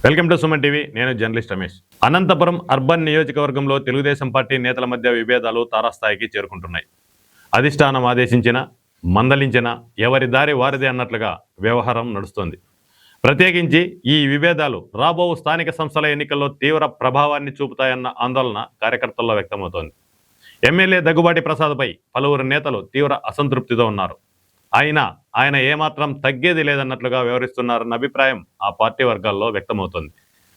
Welcome to Suman TV. నేను journalist Ramesh. Anantapuram urban నియోజకవర్గంలో Telugu Desam party నేతల మధ్య విభేదాలు తారాస్థాయికి చేరుకుంటున్నాయి. అధిష్టానం ఆదేశించిన, మందలించిన ఎవరి దారి వారిదే అన్నట్లుగా వ్యవహారం నడుస్తోంది. ప్రత్యేకించి ఈ విభేదాలు రాబో స్థానిక సంస్థల ఎన్నికల్లో తీవ్ర ప్రభావాన్ని చూపుతాయన్న ఆందోళన కార్యకర్తల్లో వ్యక్తమవుతోంది. ఎమ్మెల్యే దగ్గుబాటి ప్రసాద్పై పలువురు నేతలు తీవ్ర అసంతృప్తితో ఉన్నారు. ఆయన ఏమాత్రం తగ్గేది లేదన్నట్లుగా వ్యవహరిస్తున్నారన్న అభిప్రాయం ఆ పార్టీ వర్గాల్లో వ్యక్తమవుతోంది.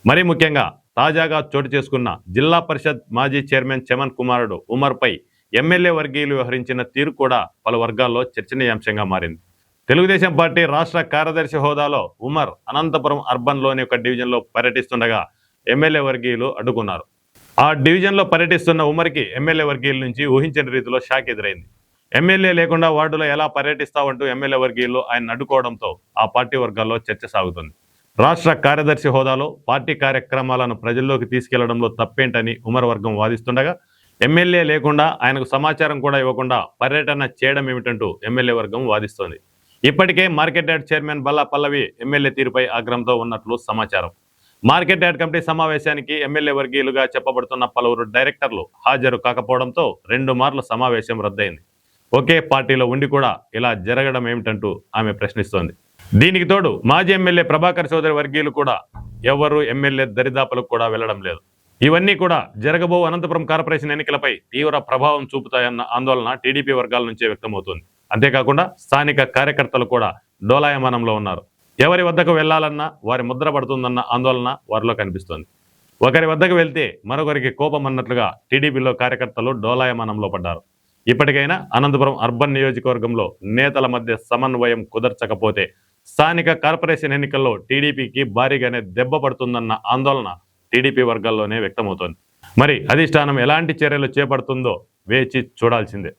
మరీ ముఖ్యంగా తాజాగా చోటు చేసుకున్న జిల్లా పరిషత్ మాజీ చైర్మన్ చమన్ కుమారుడు ఉమర్పై ఎమ్మెల్యే వర్గీయులు వ్యవహరించిన తీరు కూడా పలు వర్గాల్లో చర్చనీయాంశంగా మారింది. తెలుగుదేశం పార్టీ రాష్ట్ర కార్యదర్శి హోదాలో ఉమర్ అనంతపురం అర్బన్లోని ఒక డివిజన్లో పర్యటిస్తుండగా ఎమ్మెల్యే వర్గీయులు అడ్డుకున్నారు. ఆ డివిజన్లో పర్యటిస్తున్న ఉమర్కి ఎమ్మెల్యే వర్గీయుల నుంచి ఊహించని రీతిలో షాక్ ఎదురైంది. ఎమ్మెల్యే లేకుండా వార్డులో ఎలా పర్యటిస్తావంటూ ఎమ్మెల్యే వర్గీయులు ఆయన అడ్డుకోవడంతో ఆ పార్టీ వర్గాల్లో చర్చ సాగుతుంది. రాష్ట్ర కార్యదర్శి హోదాలో పార్టీ కార్యక్రమాలను ప్రజల్లోకి తీసుకెళ్లడంలో తప్పేంటని ఉమర్ వర్గం వాదిస్తుండగా, ఎమ్మెల్యే లేకుండా ఆయనకు సమాచారం కూడా ఇవ్వకుండా పర్యటన చేయడం ఏమిటంటూ ఎమ్మెల్యే వర్గం వాదిస్తోంది. ఇప్పటికే మార్కెట్ యార్డ్ చైర్మన్ బల్లా పల్లవి ఎమ్మెల్యే తీరుపై ఆగ్రహంతో ఉన్నట్లు సమాచారం. మార్కెట్ యార్డ్ కమిటీ సమావేశానికి ఎమ్మెల్యే వర్గీయులుగా చెప్పబడుతున్న పలువురు డైరెక్టర్లు హాజరు కాకపోవడంతో 2 మార్లు సమావేశం రద్దయింది. ఒకే పార్టీలో ఉండి కూడా ఇలా జరగడం ఏమిటంటూ ఆమె ప్రశ్నిస్తోంది. దీనికి తోడు మాజీ ఎమ్మెల్యే ప్రభాకర్ చౌదరి వర్గీయులు కూడా ఎవరు ఎమ్మెల్యే దరిదాపులకు కూడా వెళ్లడం లేదు. ఇవన్నీ కూడా జరగబో అనంతపురం కార్పొరేషన్ ఎన్నికలపై తీవ్ర ప్రభావం చూపుతాయన్న ఆందోళన టీడీపీ వర్గాల నుంచే వ్యక్తమవుతోంది. అంతేకాకుండా స్థానిక కార్యకర్తలు కూడా డోలాయమానంలో ఉన్నారు. ఎవరి వద్దకు వెళ్లాలన్నా వారి ముద్ర పడుతుందన్న ఆందోళన వారిలో కనిపిస్తోంది. ఒకరి వద్దకు వెళ్తే మరొకరికి కోపం అన్నట్లుగా టీడీపీలో కార్యకర్తలు డోలాయమానంలో పడ్డారు. ఇప్పటికైనా అనంతపురం అర్బన్ నియోజకవర్గంలో నేతల మధ్య సమన్వయం కుదర్చకపోతే స్థానిక కార్పొరేషన్ ఎన్నికల్లో టీడీపీకి భారీగానే దెబ్బ పడుతుందన్న ఆందోళన టీడీపీ వర్గాల్లోనే వ్యక్తమవుతోంది. మరి అధిష్టానం ఎలాంటి చర్యలు చేపడుతుందో వేచి చూడాల్సిందే.